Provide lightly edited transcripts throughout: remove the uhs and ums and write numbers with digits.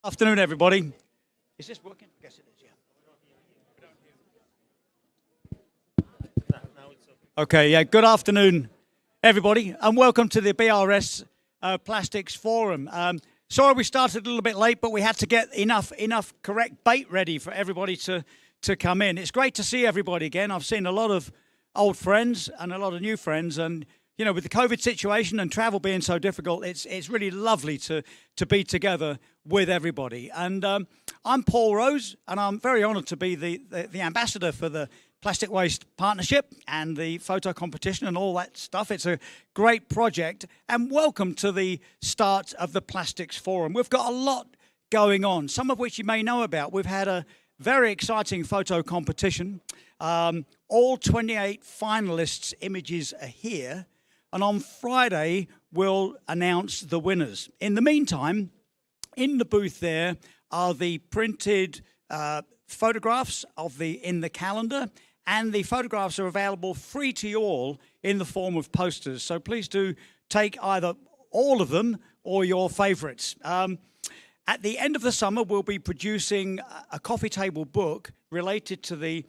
Afternoon, everybody. Is this working? I guess it is, yeah. Okay, yeah. Good afternoon, everybody, and welcome to the BRS Plastics Forum. Sorry we started a little bit late, but we had to get enough correct bait ready for everybody to come in. It's great to see everybody again. I've seen a lot of old friends and a lot of new friends, and you know, with the COVID situation and travel being so difficult, it's really lovely to be together with everybody. And I'm Paul Rose, and I'm very honoured to be the ambassador for the Plastic Waste Partnership and the photo competition and all that stuff. It's a great project, and welcome to the start of the Plastics Forum. We've got a lot going on, some of which you may know about. We've had a very exciting photo competition. All 28 finalists' images are here. And on Friday, we'll announce the winners. In the meantime, in the booth there are the printed photographs in the calendar, and the photographs are available free to you all in the form of posters. So please do take either all of them or your favourites. At the end of the summer, we'll be producing a coffee table book related to the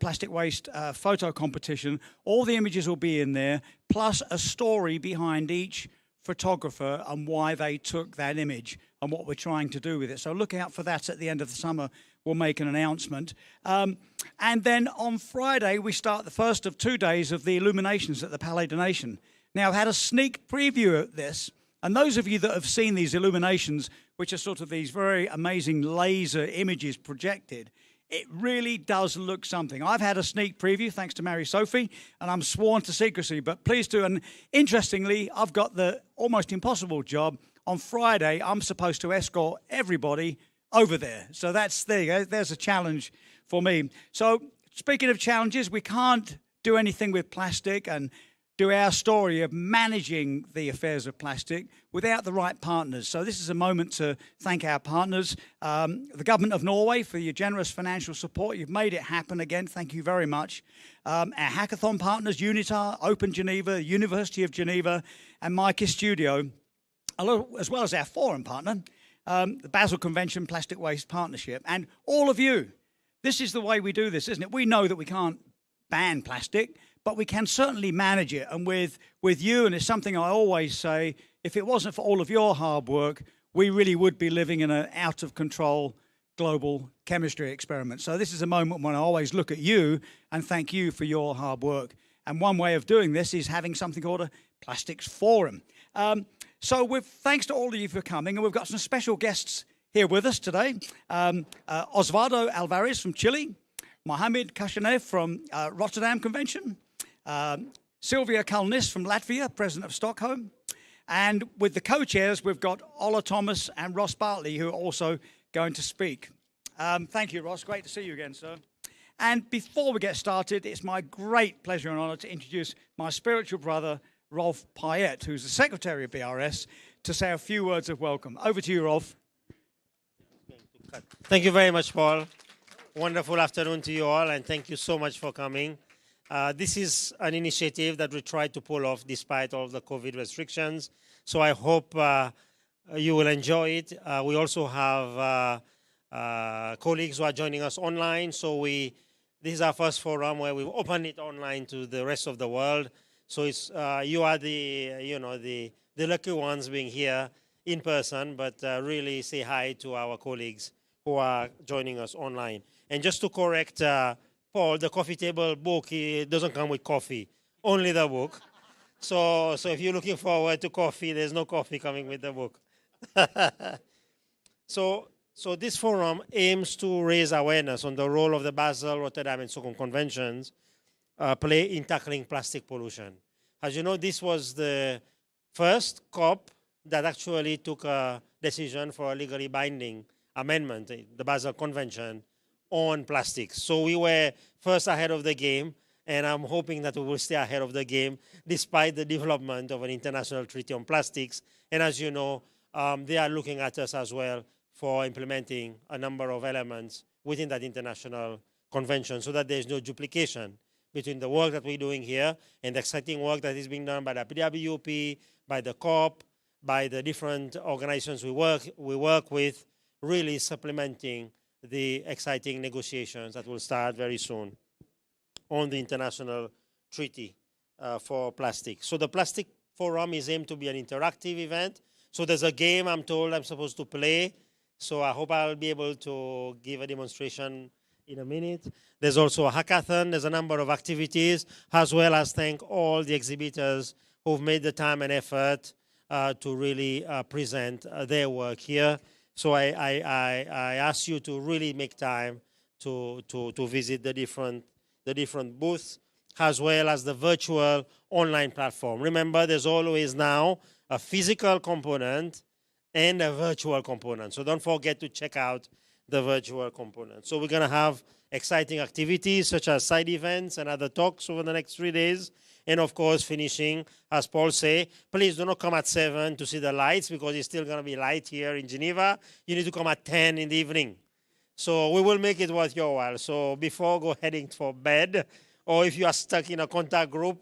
plastic waste photo competition. All the images will be in there, plus a story behind each photographer and why they took that image and what we're trying to do with it. So look out for that at the end of the summer. We'll make an announcement. And then on Friday, we start the first of 2 days of the illuminations at the Palais des Nations. Now, I've had a sneak preview of this, and those of you that have seen these illuminations, which are sort of these very amazing laser images projected, it really does look something. I've had a sneak preview, thanks to Mary Sophie, and I'm sworn to secrecy, but please do. And interestingly, I've got the almost impossible job. On Friday, I'm supposed to escort everybody over there. So there you go. There's a challenge for me. So speaking of challenges, we can't do anything with plastic and do our story of managing the affairs of plastic without the right partners. So this is a moment to thank our partners, the government of Norway, for your generous financial support. You've made it happen again. Thank you very much. Our hackathon partners, Unitar, Open Geneva, University of Geneva, and Mica Studio, as well as our forum partner, the Basel Convention Plastic Waste Partnership, and all of you. This is the way we do this, isn't it? We know that we can't ban plastic, but we can certainly manage it. And with you, and it's something I always say, if it wasn't for all of your hard work, we really would be living in an out-of-control global chemistry experiment. So this is a moment when I always look at you and thank you for your hard work. And one way of doing this is having something called a Plastics Forum. So thanks to all of you for coming, and we've got some special guests here with us today. Osvaldo Alvarez from Chile, Mohamed Kashanev from Rotterdam Convention, Sylvia Kalnis from Latvia, President of Stockholm. And with the co-chairs, we've got Ola Thomas and Ross Bartley, who are also going to speak. Thank you, Ross. Great to see you again, sir. And before we get started, it's my great pleasure and honor to introduce my spiritual brother, Rolf Payet, who's the Secretary of BRS, to say a few words of welcome. Over to you, Rolf. Thank you very much, Paul. Wonderful afternoon to you all, and thank you so much for coming. This is an initiative that we try to pull off despite all the COVID restrictions. So I hope you will enjoy it. We also have colleagues who are joining us online. So this is our first forum where we've opened it online to the rest of the world. So it's you are the lucky ones being here in person, but really say hi to our colleagues who are joining us online. And just to correct Paul, the coffee table book, it doesn't come with coffee, only the book. So if you're looking forward to coffee, there's no coffee coming with the book. So this forum aims to raise awareness on the role of the Basel, Rotterdam, and Stockholm Conventions play in tackling plastic pollution. As you know, this was the first COP that actually took a decision for a legally binding amendment, the Basel Convention, on plastics. So we were first ahead of the game, and I'm hoping that we will stay ahead of the game despite the development of an international treaty on plastics. And as you know, they are looking at us as well for implementing a number of elements within that international convention so that there's no duplication between the work that we're doing here and the exciting work that is being done by the PWP, by the COP, by the different organizations we work with really supplementing the exciting negotiations that will start very soon on the international treaty for plastic. So the Plastic Forum is aimed to be an interactive event. So there's a game I'm told I'm supposed to play. So I hope I'll be able to give a demonstration in a minute. There's also a hackathon. There's a number of activities, as well as thank all the exhibitors who've made the time and effort to really present their work here. So I ask you to really make time to visit the different booths, as well as the virtual online platform. Remember, there's always now a physical component and a virtual component. So don't forget to check out the virtual component. So we're going to have exciting activities such as side events and other talks over the next 3 days. And of course, finishing, as Paul say, please do not come at 7 to see the lights, because it's still going to be light here in Geneva. You need to come at 10 in the evening. So we will make it worth your while. So before heading for bed, or if you are stuck in a contact group,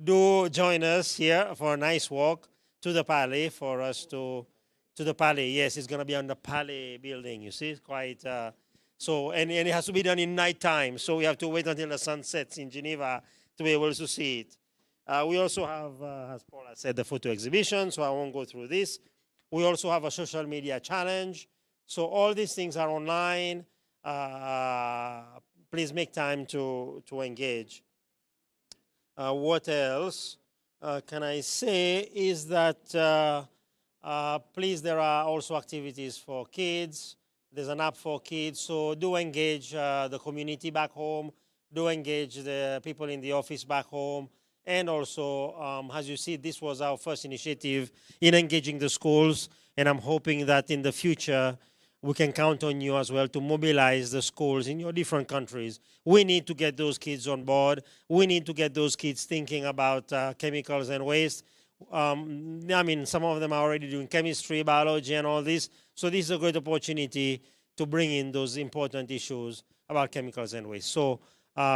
do join us here for a nice walk to the Palais for us to the Palais. Yes, it's going to be on the Palais building, you see. It's quite, and it has to be done in night time. So we have to wait until the sun sets in Geneva to be able to see it. We also have, as Paul has said, the photo exhibition, so I won't go through this. We also have a social media challenge. So all these things are online. Please make time to engage. What else can I say is that please, there are also activities for kids. There's an app for kids, so do engage the community back home. Do engage the people in the office back home. And also, as you see, this was our first initiative in engaging the schools, and I'm hoping that in the future, we can count on you as well to mobilize the schools in your different countries. We need to get those kids on board. We need to get those kids thinking about chemicals and waste. I mean, some of them are already doing chemistry, biology, and all this. So this is a great opportunity to bring in those important issues about chemicals and waste. So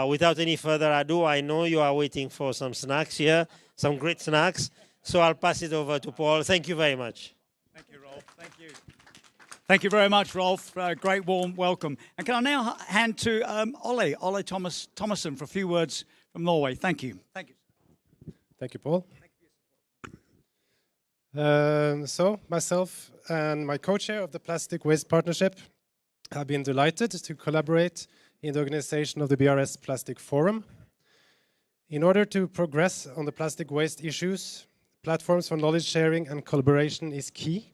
without any further ado, I know you are waiting for some snacks here, some great snacks. So I'll pass it over to Paul. Thank you very much. Thank you, Rolf. Thank you. Thank you very much, Rolf. Great warm welcome. And can I now hand to Ole Thomassen for a few words from Norway. Thank you. Thank you. Thank you, Paul. So myself and my co-chair of the Plastic Waste Partnership have been delighted to collaborate in the organization of the BRS Plastic Forum. In order to progress on the plastic waste issues, platforms for knowledge sharing and collaboration is key.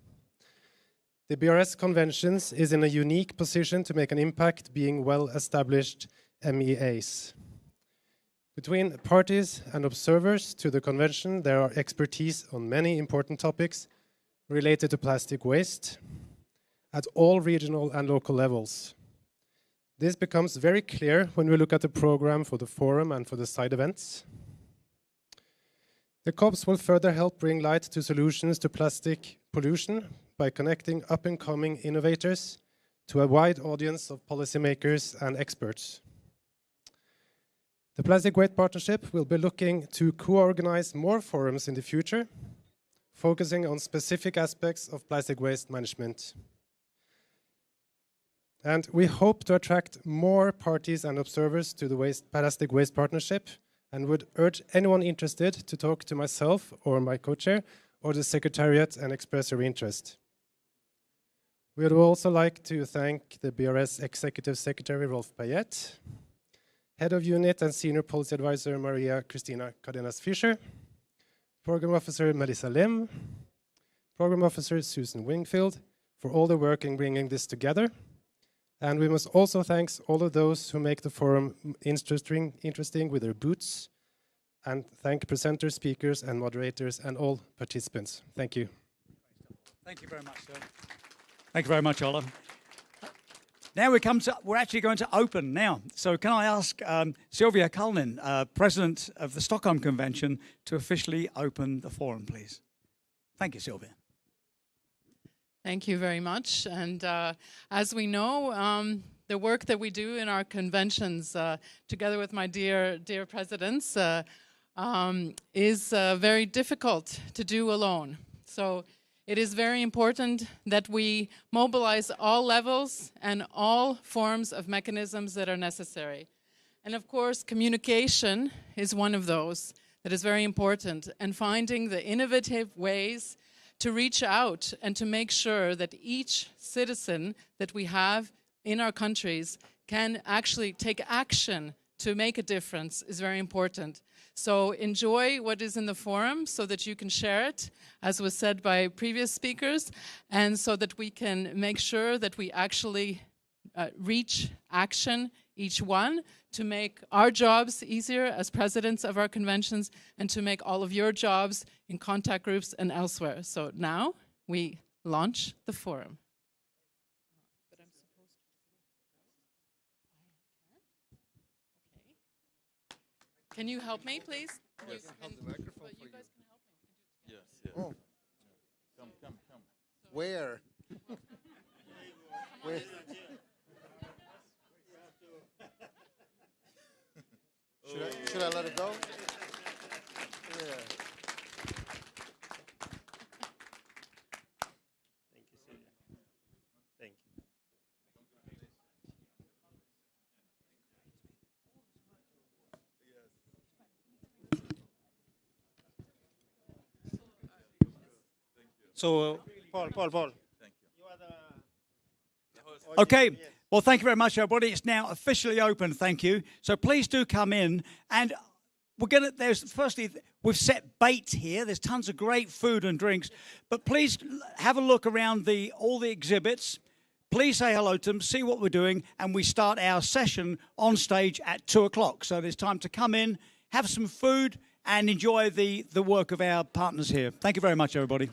The BRS Conventions is in a unique position to make an impact, being well-established MEAs. Between parties and observers to the convention, there are expertise on many important topics related to plastic waste at all regional and local levels. This becomes very clear when we look at the program for the forum and for the side events. The COPs will further help bring light to solutions to plastic pollution by connecting up-and-coming innovators to a wide audience of policymakers and experts. The Plastic Waste Partnership will be looking to co-organize more forums in the future, focusing on specific aspects of plastic waste management. And we hope to attract more parties and observers to the Plastic Waste Partnership, and would urge anyone interested to talk to myself or my co-chair or the Secretariat and express your interest. We would also like to thank the BRS Executive Secretary Rolf Payette, Head of Unit and Senior Policy Advisor Maria Cristina Cardenas-Fischer, Program Officer Melissa Lim, Program Officer Susan Wingfield for all the work in bringing this together. And we must also thank all of those who make the forum interesting with their booths, and thank presenters, speakers, and moderators, and all participants. Thank you. Thank you very much, sir. Thank you very much, Ola. Now we're actually going to open now. So can I ask Sylvia Kalnin, President of the Stockholm Convention, to officially open the forum, please? Thank you, Sylvia. Thank you very much. And as we know, the work that we do in our conventions, together with my dear presidents, is very difficult to do alone. So it is very important that we mobilize all levels and all forms of mechanisms that are necessary. And of course, communication is one of those that is very important, and finding the innovative ways to reach out and to make sure that each citizen that we have in our countries can actually take action to make a difference is very important. So enjoy what is in the forum so that you can share it, as was said by previous speakers, and so that we can make sure that we actually reach action, each one, to make our jobs easier as presidents of our conventions and to make all of your jobs in contact groups and elsewhere. So now we launch the forum. Can you help me, please? Yes. Hold the microphone for you. Guys can help me. We can do it together. Yes. Oh, Come. where? Where? Should I let it go? Yeah. Thank you, Sylvia. Thank you. So, Paul. Thank you. You are the Okay. Well, thank you very much, everybody. It's now officially open. Thank you. So please do come in, and we've set bait here. There's tons of great food and drinks, but please have a look around all the exhibits. Please say hello to them, see what we're doing, and we start our session on stage at 2:00. So there's time to come in, have some food, and enjoy the work of our partners here. Thank you very much, everybody.